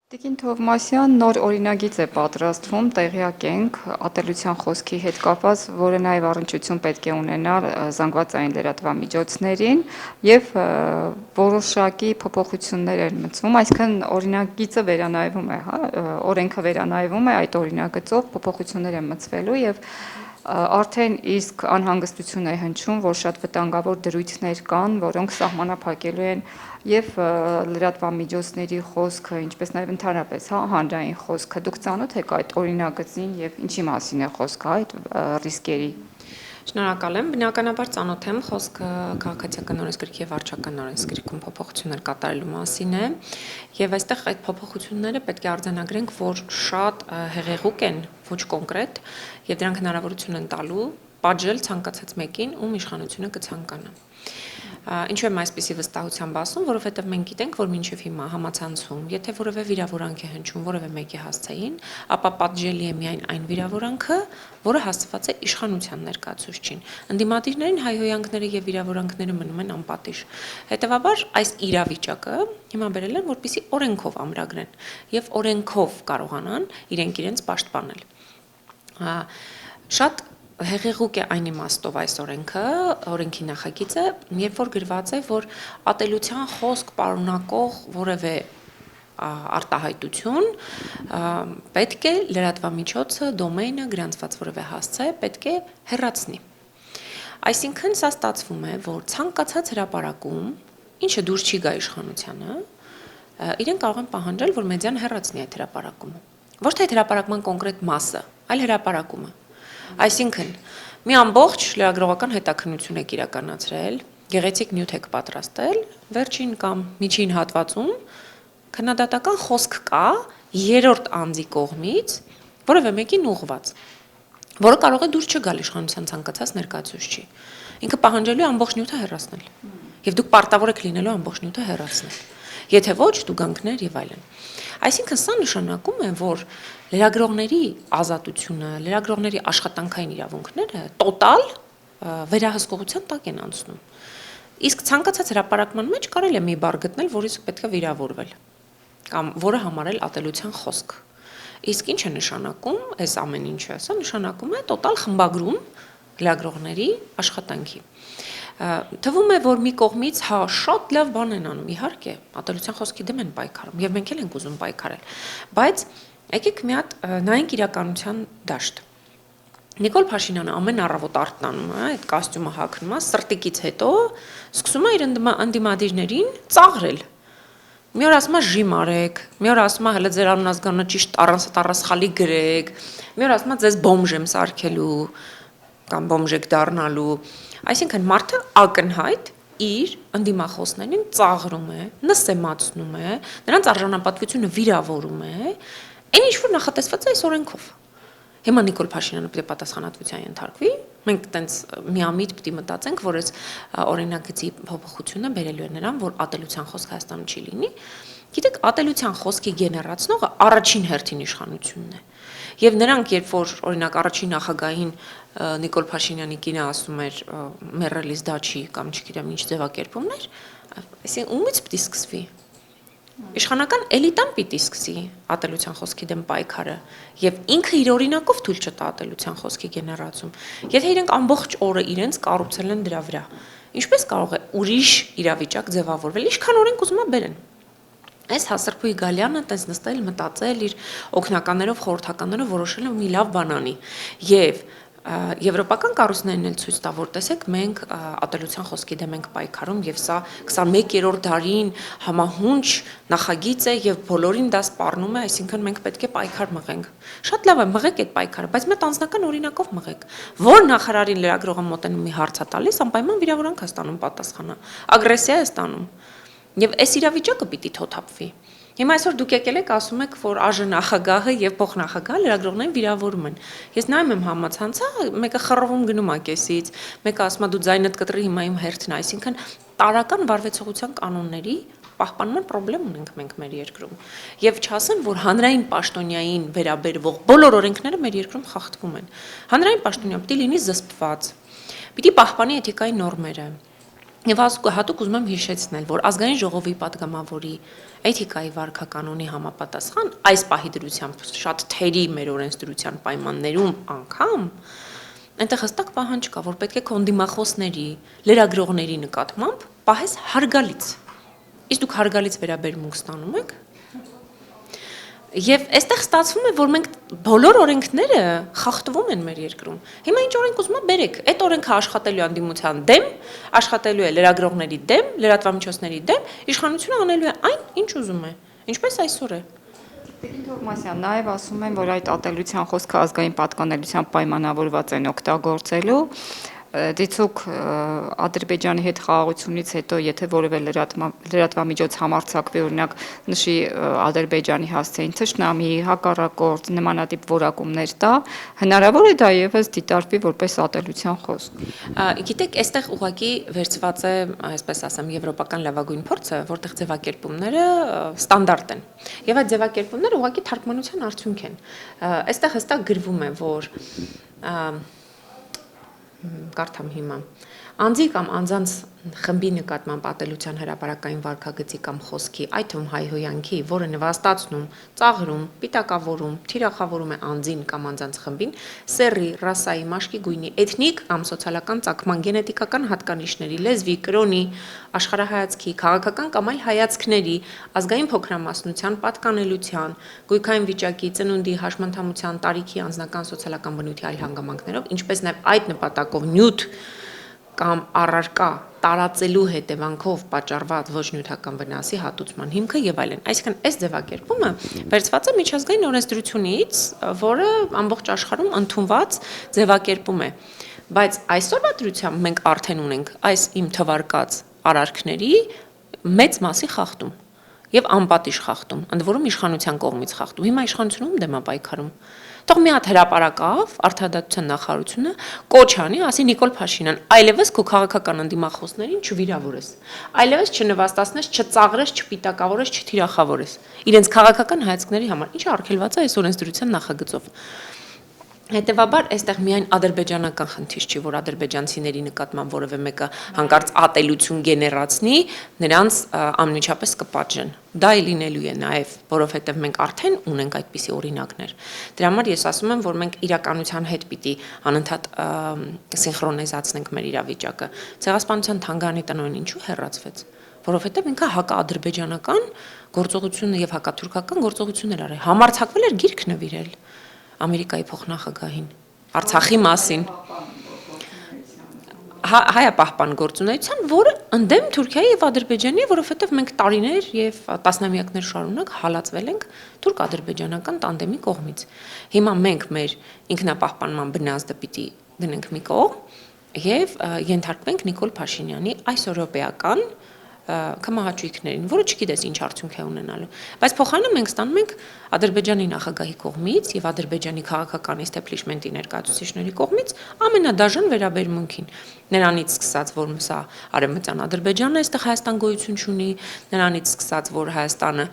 Տիկին Թովմասյան նոր օրինագիծ է պատրաստվում, տեղյակ ենք ատելության խոսքի հետ կապված, որը նաև առնչություն պետք է ունենար զանգվածային լրատվամիջոցներին եւ որոշակի փոփոխություններ են մտցվում, այսինքն օրինագիծը վերանայվում է, օրենքը վերանայվում է այդ օրինագծով փոփոխություններ են մտցվելու եւ արդեն իսկ անհանգստություն է հնչում, որ շատ վտանգավոր դրույթներ կան, որոնք սահմանափակելու են եւ լրատվամիջոցների խոսքը, ինչպես նաեւ ընդհանրապես հանրային խոսքը։ Դուք ծանոթ եք այդ օրինագծին եւ ինչի մասին է խոսքը այդ ռիսկերի։ Շնորհակալ եմ, բնականաբար ծանոթ եմ, խոսքը քաղաքացիական օրենսգրքի եւ վարչական օրենսգրքում փոփոխություններ կատարելու մասին է, եւ այստեղ այդ փոփոխությունները պետք է արձանագրենք, որ շատ հեղեղուկ են, ոչ կոնկրետ, եւ դրանք հնարավորություն են տալու պատժել ցանկացած մեկին, ում իշխանությունը կցանկանա։ Ինչու եմ այսպիսի վստահությամբ ասում, որովհետև մենք գիտենք, որ մինչև հիմա համացանցում, եթե որևէ վիրավորանք է հնչում որևէ մեկի հասցեին, ապա պատժելի է միայն այն վիրավորանքը, որը հասցված է իշխանության ներկայացուցչին։ Ընդդիմադիրներին հայհոյանքները եւ վիրավորանքները մնում են անպատիժ։ Հետևաբար այս իրավիճակը հիմա բերել են, որպեսզի օրենքով ամրագրեն եւ օրենքով կարողանան իրենք պաշտպանել։ Շատ հեղեղուկ է այն իմաստով այս օրենքի նախագիծը, երբ որ գրված է, որ ատելության խոսք պարունակող որևէ արտահայտություն պետք է լրատվամիջոցը, դոմեյնը, գրանցված որևէ հասցե պետք է հեռացնի։ Այսինքն սա ստացվում է, որ ցանկացած հրապարակում, ինչը դուրս չի գա իշխանությանը, իրենք կարող են պահանջել, որ մեդիան հեռացնի այդ հրապարակումը։ Ոչ թե այդ հրապարակման կոնկրետ մասը, այլ հրապարակումը։ Այսինքն, մի ամբողջ լրագրողական հետաքննություն եք իրականացրել, գեղեցիկ նյութ եք պատրաստել, վերջին կամ միջին հատվածում քննադատական խոսք կա երրորդ անձի կողմից, որևէ մեկին ուղղված, որը կարող է դուրս չգալ իշխանության ցանկացած ներկայացուցչի։ Ինքը պահանջելու է ամբողջ նյութը հեռացնել, եւ դուք պարտավոր եք լինելու ամբողջ նյութը հեռացնել։ Եթե ոչ, դուգանքներ եւ այլն։ Այսինքն սա նշանակում է, որ լրագրողների ազատությունը, լրագրողների աշխատանքային իրավունքները տոտալ վերահսկողության տակ են անցնում։ Իսկ ցանկացած հրապարակման մեջ կարելի է մի բառ գտնել, որից պետք է վիրավորվել, կամ որը համարել ատելության խոսք։ Իսկ ինչ է նշանակում այս ամեն ինչը, սա նշանակում է տոտալ խմբագրում լրագրողների աշխատանքի։ Թվում է, որ մի կողմից շատ լավ բան են անում, իհարկե, ատելության խոսքի դեմ են պայքարում, եւ մենք էլ ենք ուզում պայքարել, բայց եկեք մի հատ նայենք իրականության դաշտ։ Նիկոլ Փաշինյանը ամեն առավոտ արթնանում է, այդ կոստյումը հագնում է, սրտիկից հետո սկսում է իր ընդդիմադիրներին ծաղրել։ Մի օր ասում է ժիմ արեք, մի օր ասում է հələ ձեր անունազգանունը ճիշտ առանց խալի գրեք, մի օր ասում է ձեզ բոմժ եմ սարքելու կամ բոմժ եք դառնալու։ Այսինքն մարդը ակնհայտ իր ընդդիմախոսներին ծաղրում է, նսեմացնում է, նրանց արժանապատվությունը վիրավորում է, այն ինչ որ նախատեսված է այս օրենքով։ Հիմա Նիկոլ Փաշինյանը պետք է պատասխանատվության ենթարկվի, մենք տենց միամիտ պետք է մտածենք, որ այս օրինագծի փոփոխությունը բերելու է նրան, որ ատելության խոսք Հայաստանում չի լինի։ Գիտեք, ատելության խոսքի գեներացնողը առաջին հերթին իշխանությունն է։ Եվ նրանք, երբ որ օրինակ առաջին նախագահին Նիկոլ Փաշինյանի կինը ասում էր մեռելիս դա չի կամ չգիտեմ ինչ ձևակերպումներ, այսինքն ումից պետք է սկսվի։ Իշխանական էլիտան պիտի սկսի ատելության խոսքի դեմ պայքարը եւ ինքը իր օրինակով թույլ չտա ատելության խոսքի գեներացում։ Եթե իրենք ամբողջ օրը իրենց կառուցել են դրա վրա, ինչպես կարող է ուրիշ իրավիճակ ձևավորվել, ինչքան օրենք ուզում է բերեն։ Այս հասարփուի Գալյանը տես նստել, մտածել իր օգնականներով, խորհրդականներով որոշել է մի լավ բան անի։ Եվ եվրոպական կառույցներն էլ ցույց տա, որ տեսեք, մենք ատելության խոսքի դեմ ենք պայքարում եւ սա 21-րդ դարին համահունչ նախագիծ է եւ բոլորին դա սպառնում է, այսինքն մենք պետք է պայքար մղենք։ Շատ լավ է, մղեք այդ պայքարը, բայց մեծ անձնական օրինակով մղեք։ Որ նախարարին լրագրողը մոտենում մի հարց է տալիս, անպայման վիրավորանք է ստանում պատասխանը, ագրեսիա է ստանում։ Եվ այս իրավիճակը պիտի թոթափվի։ Հիմա այսօր դուք եկել եք ասում եք, որ ԱԺ նախագահը եւ փոխնախագահը լրագրողներին վիրավորում են։ Ես նայում եմ համացանցը, մեկը խռովում գնում է կեսից, մեկը ասում է դու ձայնդ կտրի հիմա իմ հերթն է, այսինքն տարական վարվեցողության կանոնների պահպանման խնդրեմ ունենք մենք մեր երկրում։ Եվ չասեմ, որ հանրային պաշտոնյային վերաբերվող բոլոր օրենքները մեր երկրում խախտվում են։ Հանրային պաշտոնյա պիտի լինի զսպված, պիտի պահպանի էթիկայի նորմերը։ Եվ հատուկ ուզում եմ հիշեցնել, որ ազգային ժողովի падգամավորի էթիկայի վարքականոնի համապատասխան այս պահի դրությամբ շատ թերի մեր օրենսդրության պայմաններում անգամ այնտեղ հստակ պահանջ կա, որ պետք է քո դիմախոսների, լրագրողների նկատմամբ պահես հարգալից։ Իսկ դուք հարգալից վերաբերմունք ստանում եք։ Եվ այստեղ ստացվում է, որ մենք բոլոր օրենքները խախտվում են մեր երկրում։ Հիմա ինչ օրենք ուզում եք բերեք, այդ օրենքը աշխատելու է անդիմության դեմ, աշխատելու է լրագրողների դեմ, լրատվամիջոցների դեմ, իշխանությունը անելու է այն, ինչ ուզում է։ Ինչպես այսօր է։ Տիկին Թովմասյան, նաև ասում են, որ այդ ատելության խոսքը ազգային պատկանելությամբ պայմանավորված են օգտագործելու։ Դիցուք Ադրբեջանի հետ խաղաղությունից հետո, եթե որևէ լրատվամիջոց համարձակվի, օրինակ նշի Ադրբեջանի հասցեին թշնամի, հակառակորդ, նմանատիպ որակումներ տա, հնարավոր է դա եւս դիտարկվի որպես ատելության խոսք։ Գիտեք, այստեղ ուղղակի վերծված է, այսպես ասեմ, եվրոպական լավագույն փորձը, որտեղ ձևակերպումները ստանդարտ են։ Եվ այդ ձևակերպումները ուղղակի թարգմանության արդյունք են։ Այստեղ հստակ գրվում է, որ կարդամ հիմա անձի կամ անձանց խմբի նկատմամբ ատելության հրապարակային վարքագծի կամ խոսքի, այդ թվում հայհոյանքի, որը նվաստացնում, ծաղրում, պիտակավորում, թիրախավորում է անձին կամ անձանց խմբին, սեռի, ռասայի, մաշկի գույնի, էթնիկ կամ սոցիալական ծագման, գենետիկական հատկանիշների, լեզվի, կրոնի, աշխարհայացքի, քաղաքական կամ այլ հայացքների, ազգային փոքրամասնության, պատկանելության, գույքային վիճակի, ծնունդի, հաշմանդամության, տարիքի, անձնական սոցիալական բնույթի այլ հանգամանքներով, ինչպես նաև այդ նպատակով նյութ կամ առարկա տարածելու հետևանքով պատճառված ոչ նյութական վնասի հատուցման հիմքը եւ այլն։ Այսինքն այս ձևակերպումը վերցված է միջազգային օրենսդրությունից, որը ամբողջ աշխարհում ընդունված ձևակերպում է։ Բայց այսօրվա դրությամբ մենք արդեն ունենք այս իմ թվարկած արարքների մեծ մասի խախտում եւ անպատիժ խախտում, ընդ որում իշխանության կողմից խախտում։ Հիմա իշխանությունում դեմ է պայքարում։ Թող մի հատ հրապարակավ արդարադատության նախարարությունը կոչ անի, ասի Նիկոլ Փաշինյան, այլևս քո քաղաքական անդիմախոսներին չվիրավորես, այլևս չնվաստացնես, չծաղրես, չպիտակավորես, չթիրախավորես։ Իրենց քաղաքական հայացքների համար ինչը արգելված է այս օրենսդրության նախագծով։ Հետևաբար, այստեղ միայն ադրբեջանական խնդիր չի, որ ադրբեջանցիների նկատմամբ որևէ մեկը հանկարծ ատելություն գեներացնի, նրանց անմիջապես կպատժեն։ Դա էլ լինելու է նաև, որովհետև մենք արդեն ունենք այդպիսի օրինակներ։ Դրա համար ես ասում եմ, որ մենք իրականության հետ պիտի անընդհատ սինխրոնիզացնենք մեր իրավիճակը։ Ցեղասպանության թանգարանի տնօրեն ինչու հեռացվեց, որովհետև ինքը հակաադրբեջանական գործողություն եւ հակաթուրքական գործողություն էր արել։ Համարձակվել էր գիրք նվիրել Ամերիկայի փոխնախագահին Արցախի մասին հայապահպան գործունեության, որը ընդդեմ Թուրքիայի եւ Ադրբեջանի, որովհետեւ մենք տարիներ եւ տասնամյակներ շարունակ հալածվել ենք թուրք-ադրբեջանական տանդեմի կողմից։ Հիմա մենք մեր ինքնապահպանման բնազդը պիտի դնենք մի կողմ եւ ենթարկվենք Նիկոլ Փաշինյանի այսօրոպեական կմահաճույքներին, որը չգիտես ինչ արդյունք է ունենալու։ Բայց փոխարենը մենք ստանում ենք Ադրբեջանի նախագահի կողմից եւ Ադրբեջանի քաղաքական էստեբլիշմենտի ներկայացուցիչների կողմից ամենադաժան վերաբերմունքին։ Նրանից սկսած, որ սա արևմտյան Ադրբեջանն է, այստեղ Հայաստան գոյություն չունի, նրանից սկսած, որ Հայաստանը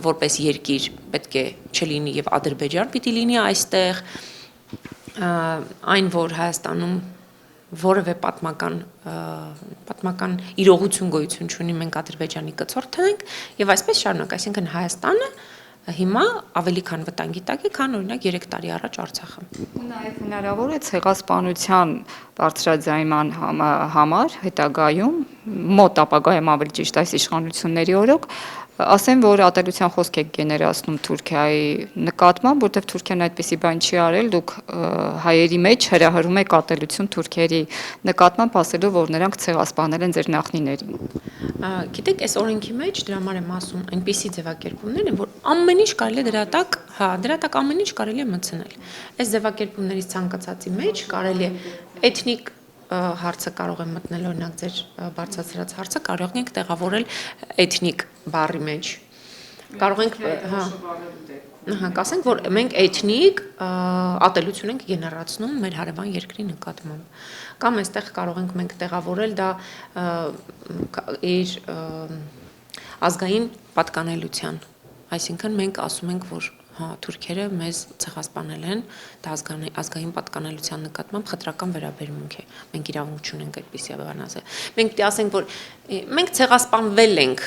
որպես երկիր պետք է չլինի եւ Ադրբեջան պիտի լինի այստեղ, այն որ Հայաստանում որևէ պատմական իրողություն գոյություն չունի, մենք Ադրբեջանի կցորդն ենք եւ այսպես շարունակ, այսինքն Հայաստանը հիմա ավելի քան վտանգի տակ է, քան օրինակ 3 տարի առաջ Արցախը։ Նաև հնարավոր է ցեղասպանության բարձրաձայնման համար հետագայում մոտ ապագայում ավելի ճիշտ այս իշխանությունների օրոք ասեն, որ ատելության խոսք եք գեներացնում Թուրքիայի նկատմամբ, որտեղ Թուրքիան այդպիսի բան չի արել, դուք հայերի մեջ հրահրում եք ատելություն թուրքերի նկատմամբ, ասելով, որ նրանք ցեղասպանել են ձեր նախնիներին։ Գիտեք, այս օրենքի մեջ դրա համար եմ ասում, այնպիսի ձևակերպումներ են, որ ամեն ինչ կարելի է դրա տակ ամեն ինչ կարելի է մտցնել։ Այս ձևակերպումներից ցանկացածի մեջ կարելի է էթնիկ հարցը կարող է մտնել, օրինակ ձեր բարձրացրած հարցը կարող ենք տեղավորել էթնիկ բառի մեջ։ Կարող ենք, կասենք, որ մենք էթնիկ ատելություն ենք գեներացնում մեր հարևան երկրի նկատմամբ։ Կամ այստեղ կարող ենք մենք տեղավորել դա իր ազգային պատկանելության։ Այսինքն մենք ասում ենք, որ հա, թուրքերը մեզ ցեղասպանել են, դա ազգային պատկանելիության նկատմամբ խտրական վերաբերմունք է։ Մենք իրավունք չունենք այդպիսի բան ասել։ Մենք պիտի ասենք, որ մենք ցեղասպանվել ենք,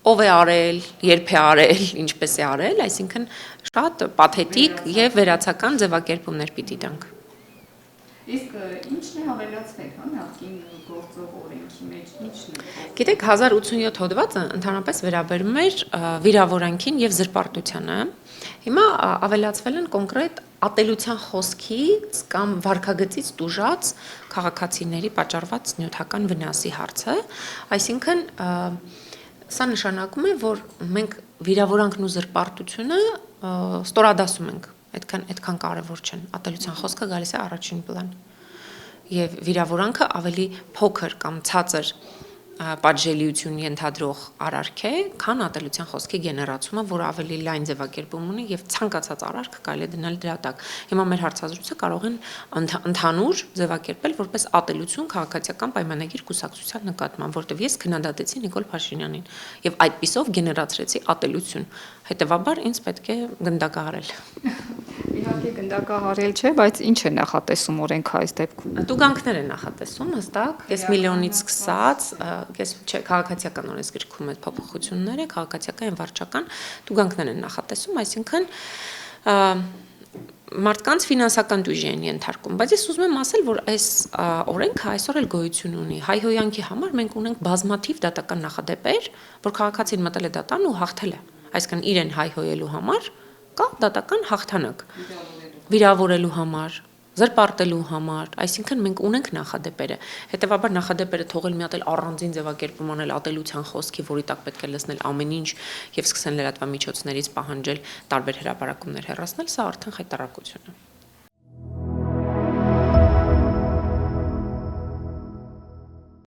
ով է արել, երբ է արել, ինչպես է արել, այսինքն շատ պաթետիկ եւ վերացական ձևակերպումներ պիտի տանք։ Իսկ ի՞նչն է հավելացվել, հա, նախկին գործող օրենքի մեջ, ի՞նչն է։ Գիտեք, 1087 հոդվածը ընդհանրապես վերաբերում էր վիրավորանքին եւ զրպարտությանը։ Հիմա ավելացվել են կոնկրետ ատելության խոսքից կամ վարքագծից տուժած քաղաքացիների պատճառված նյութական վնասի հարցը, այսինքն սա նշանակում է, որ մենք վիրավորանքն ու զրպարտությունը ստորադասում ենք, այդքան կարևոր չեն։ Ատելության խոսքը գալիս է առաջին պլան։ Եվ վիրավորանքը ավելի փոքր կամ ցածր պատժելիություն ենթադրող արարք է, քան ատելության խոսքի գեներացումը, որը ավելի լայն ձևակերպում ունի եւ ցանկացած արարք կարելի է դնել դրա տակ։ Հիմա մեր հարցազրույցը կարող են ընդհանուր ձևակերպել որպես ատելություն քաղաքացիական պայմանագիր կուսակցության նկատմամբ, որտեղ ես քննադատեցի Նիկոլ Փաշինյանին եւ այդպիսով գեներացրեցի ատելություն։ Հետևաբար ինձ պետք է գնդակահարել։ Իհարկե գնդակահարել չէ, բայց ինչ է նախատեսում օրենքը այս դեպքում։ Տուգանքներ են նախատեսում հստակ, կես միլիոնից սկսած, քաղաքացիական օրենսգրքում այդ փոփոխությունները, քաղաքացիական եւ վարչական տուգանքներ են նախատեսում, այսինքն մարդկանց ֆինանսական դույժ են ենթարկում, բայց ես ուզում եմ ասել, որ այս օրենքը այսօր էլ գոյություն ունի։ Հայհոյանքի համար մենք ունենք բազմաթիվ դատական նախադեպեր, որ քաղաքացին մտել է դատան ու հաղթել է։ Այսինքն իրեն հայհոյելու համար կա դատական հաղթանակ, վիրավորելու համար, զրպարտելու համար, այսինքն մենք ունենք նախադեպերը։ Հետևաբար նախադեպերը թողել մի հատ էլ առանձին ձևակերպում անել ատելության խոսքի, որի տակ պետք է լցնել ամեն ինչ եւ սկսեն լրատվամիջոցներից պահանջել տարբեր հրապարակումներ հեռացնել, սա արդեն խայտառակություն է։